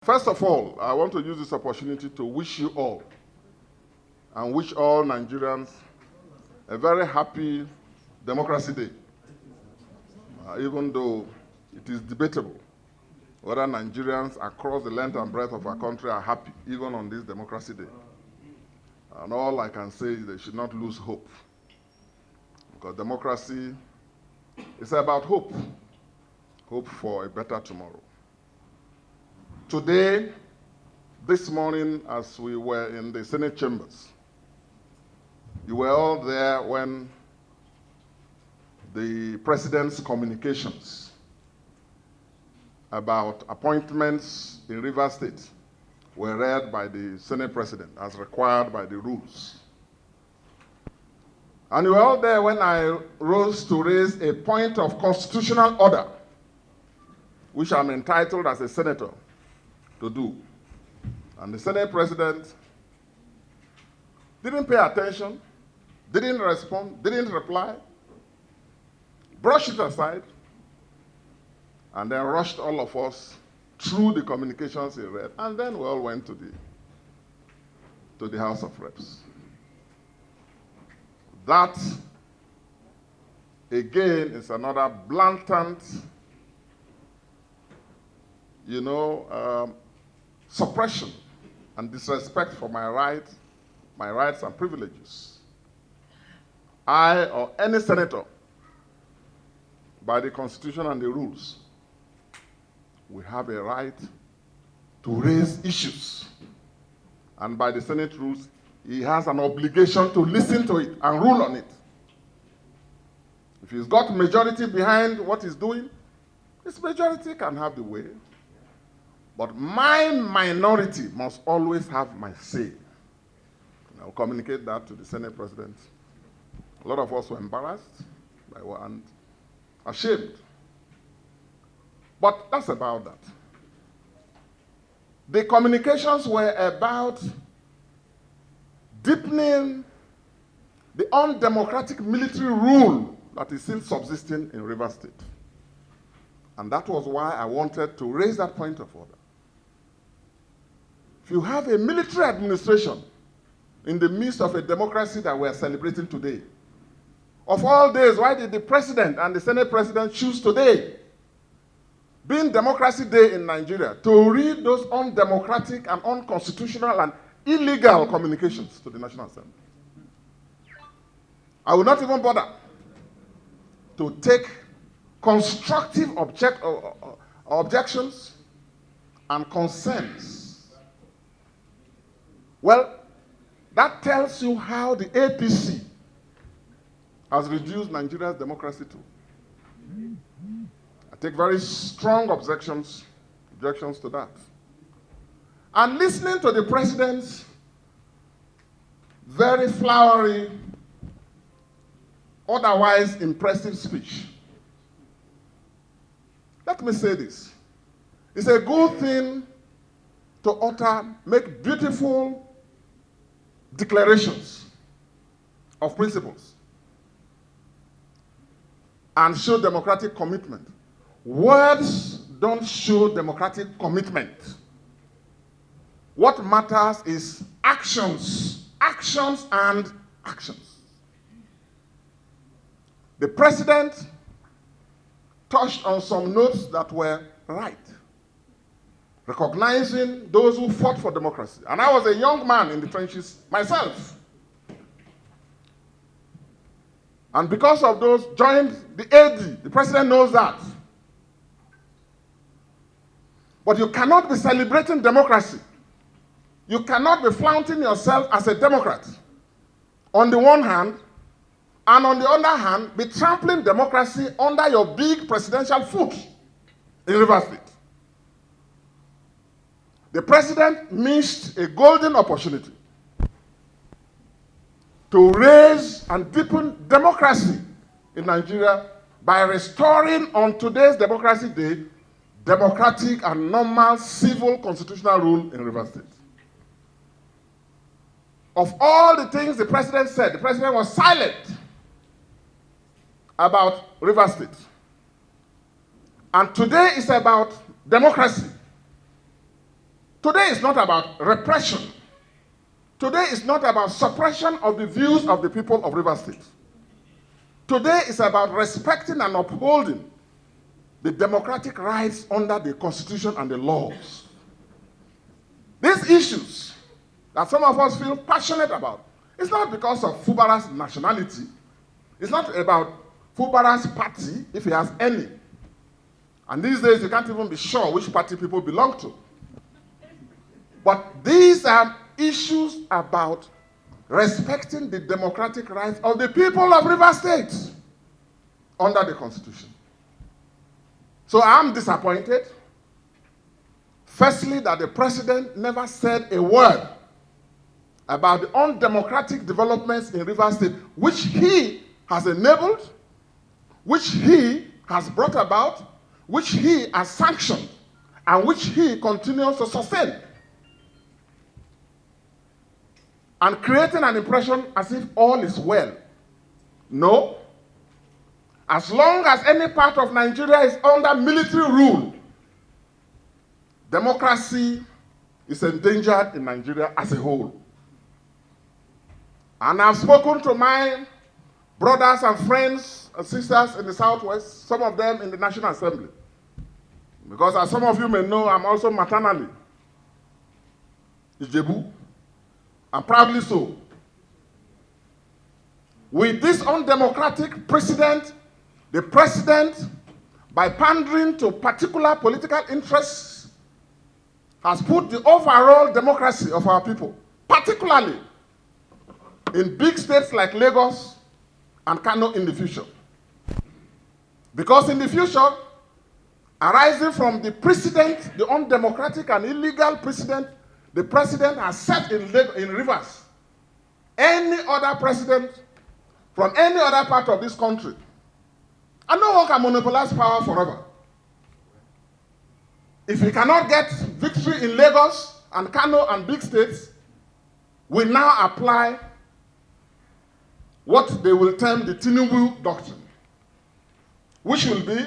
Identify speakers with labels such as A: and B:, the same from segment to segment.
A: First of all, I want to use this opportunity to wish you all and wish all Nigerians a very happy Democracy Day, even though it is debatable whether Nigerians across the length and breadth of our country are happy, even on this Democracy Day. And all I can say is they should not lose hope, because democracy is about hope, hope for a better tomorrow. Today, this morning, as we were in the Senate chambers, you were all there when the President's communications about appointments in Rivers State were read by the Senate President as required by the rules. And you were all there when I rose to raise a point of constitutional order, which I'm entitled as a senator to do. And the Senate President didn't pay attention, didn't respond, didn't reply, brushed it aside, and then rushed all of us through the communications he read, and then we all went to the House of Reps. That, again, is another blatant, suppression and disrespect for my rights and privileges. I or any senator, by the Constitution and the rules, we have a right to raise issues. And by the Senate rules, he has an obligation to listen to it and rule on it. If he's got majority behind what he's doing, his majority can have the way. But my minority must always have my say. And I'll communicate that to the Senate President. A lot of us were embarrassed and ashamed. But that's about that. The communications were about deepening the undemocratic military rule that is still subsisting in Rivers State. And that was why I wanted to raise that point of order. If you have a military administration in the midst of a democracy that we're celebrating today, of all days, why did the President and the Senate President choose today, being Democracy Day in Nigeria, to read those undemocratic and unconstitutional and illegal communications to the National Assembly? I will not even bother to take constructive objections and concerns. Well, that tells you how the APC has reduced Nigeria's democracy to. I take very strong objections to that. And listening to the President's very flowery, otherwise impressive speech, let me say this. It's a good thing to make beautiful declarations of principles and show democratic commitment. Words don't show democratic commitment. What matters is actions, actions and actions. The President touched on some notes that were right, recognizing those who fought for democracy. And I was a young man in the trenches myself. And because of those, joined the AD. The President knows that. But you cannot be celebrating democracy. You cannot be flaunting yourself as a Democrat on the one hand, and on the other hand, be trampling democracy under your big presidential foot in Rivers State. The President missed a golden opportunity to raise and deepen democracy in Nigeria by restoring on today's Democracy Day democratic and normal civil constitutional rule in Rivers State. Of all the things the President said, the President was silent about Rivers State. And today is about democracy. Today is not about repression. Today is not about suppression of the views of the people of Rivers State. Today is about respecting and upholding the democratic rights under the Constitution and the laws. These issues that some of us feel passionate about, it's not because of Fubara's nationality. It's not about Fubara's party, if he has any. And these days, you can't even be sure which party people belong to. But these are issues about respecting the democratic rights of the people of Rivers State under the Constitution. So I'm disappointed, firstly, that the president never said a word about the undemocratic developments in Rivers State, which he has enabled, which he has brought about, which he has sanctioned, and which he continues to sustain. And creating an impression as if all is well. No. As long as any part of Nigeria is under military rule, democracy is endangered in Nigeria as a whole. And I've spoken to my brothers and friends and sisters in the Southwest, some of them in the National Assembly. Because as some of you may know, I'm also maternally Ijebu, and proudly so. With this undemocratic precedent, the president, by pandering to particular political interests, has put the overall democracy of our people, particularly in big states like Lagos and Kano in the future. Because in the future, arising from the precedent, the undemocratic and illegal precedent the president has set in Rivers, any other president from any other part of this country, and no one can monopolize power forever. If we cannot get victory in Lagos and Kano and big states, we now apply what they will term the Tinubu doctrine, which will be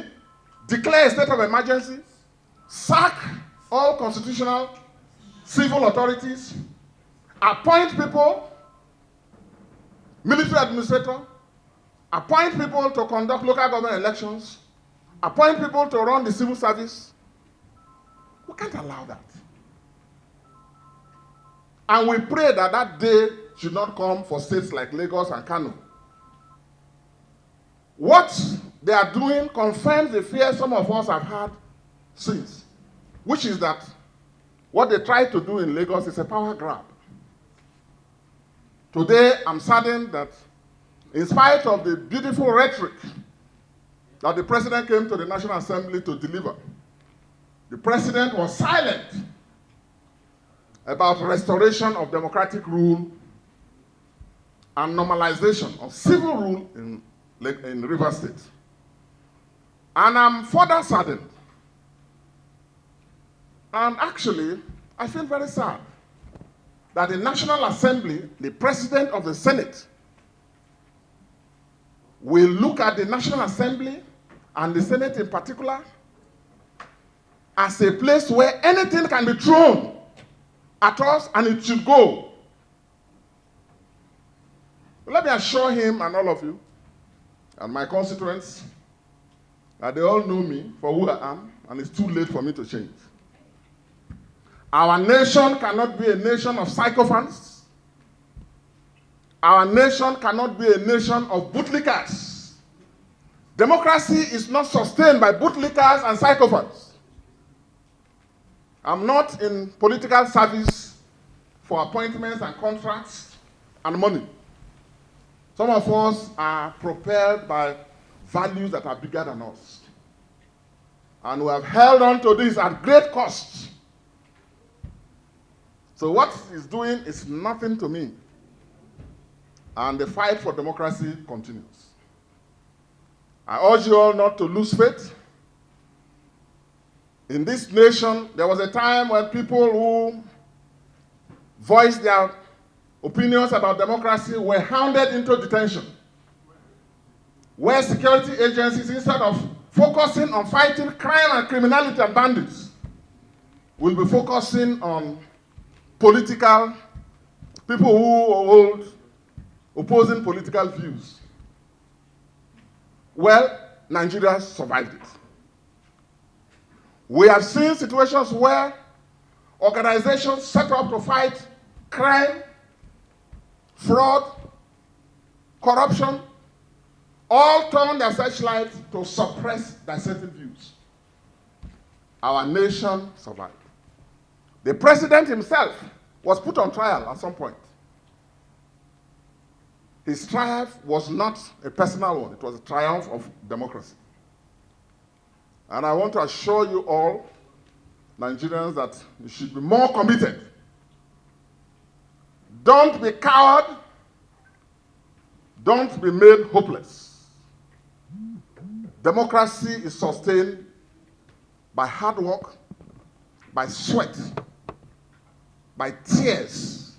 A: declare a state of emergency, sack all constitutional civil authorities, appoint people, military administrator, appoint people to conduct local government elections, appoint people to run the civil service. We can't allow that. And we pray that that day should not come for states like Lagos and Kano. What they are doing confirms the fear some of us have had since, which is that what they tried to do in Lagos is a power grab. Today, I'm saddened that in spite of the beautiful rhetoric that the president came to the National Assembly to deliver, the president was silent about restoration of democratic rule and normalization of civil rule in Rivers State. And I'm further saddened. And actually, I feel very sad that the National Assembly, the President of the Senate, will look at the National Assembly and the Senate in particular as a place where anything can be thrown at us and it should go. Let me assure him and all of you and my constituents that they all know me for who I am, and it's too late for me to change. Our nation cannot be a nation of sycophants. Our nation cannot be a nation of bootlickers. Democracy is not sustained by bootlickers and sycophants. I'm not in political service for appointments and contracts and money. Some of us are propelled by values that are bigger than us. And we have held on to this at great cost. So what he's doing is nothing to me. And the fight for democracy continues. I urge you all not to lose faith. In this nation, there was a time when people who voiced their opinions about democracy were hounded into detention, where security agencies, instead of focusing on fighting crime and criminality and bandits, will be focusing on political, people who hold opposing political views. Well, Nigeria survived it. We have seen situations where organizations set up to fight crime, fraud, corruption, all turn their searchlight to suppress dissenting views. Our nation survived. The president himself was put on trial at some point. His triumph was not a personal one. It was a triumph of democracy. And I want to assure you all, Nigerians, that you should be more committed. Don't be coward. Don't be made hopeless. Democracy is sustained by hard work, by sweat, by tears.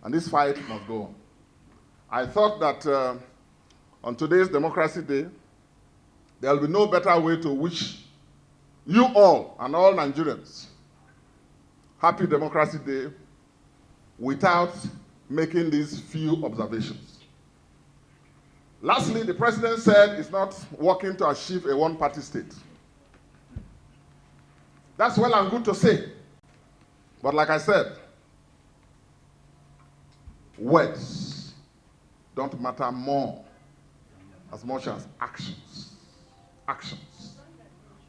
A: And this fight must go on. I thought that on today's Democracy Day, there will be no better way to wish you all and all Nigerians happy Democracy Day without making these few observations. Lastly, the president said he's not working to achieve a one-party state. That's well and good to say. But like I said, words don't matter more as much as actions. Actions.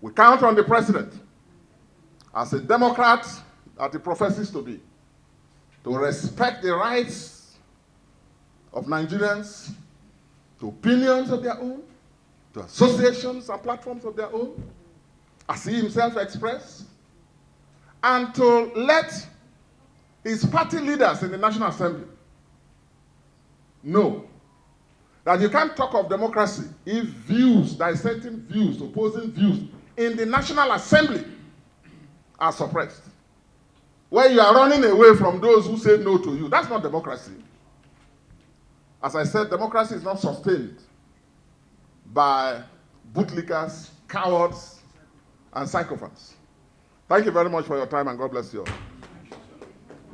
A: We count on the president as a Democrat that he professes to be, to respect the rights of Nigerians, to opinions of their own, to associations and platforms of their own, as he himself expressed, and to let his party leaders in the National Assembly know that you can't talk of democracy if views, dissenting views, opposing views in the National Assembly are suppressed. Where you are running away from those who say no to you, that's not democracy. As I said, democracy is not sustained by bootlickers, cowards, and sycophants. Thank you very much for your time, and God bless you all.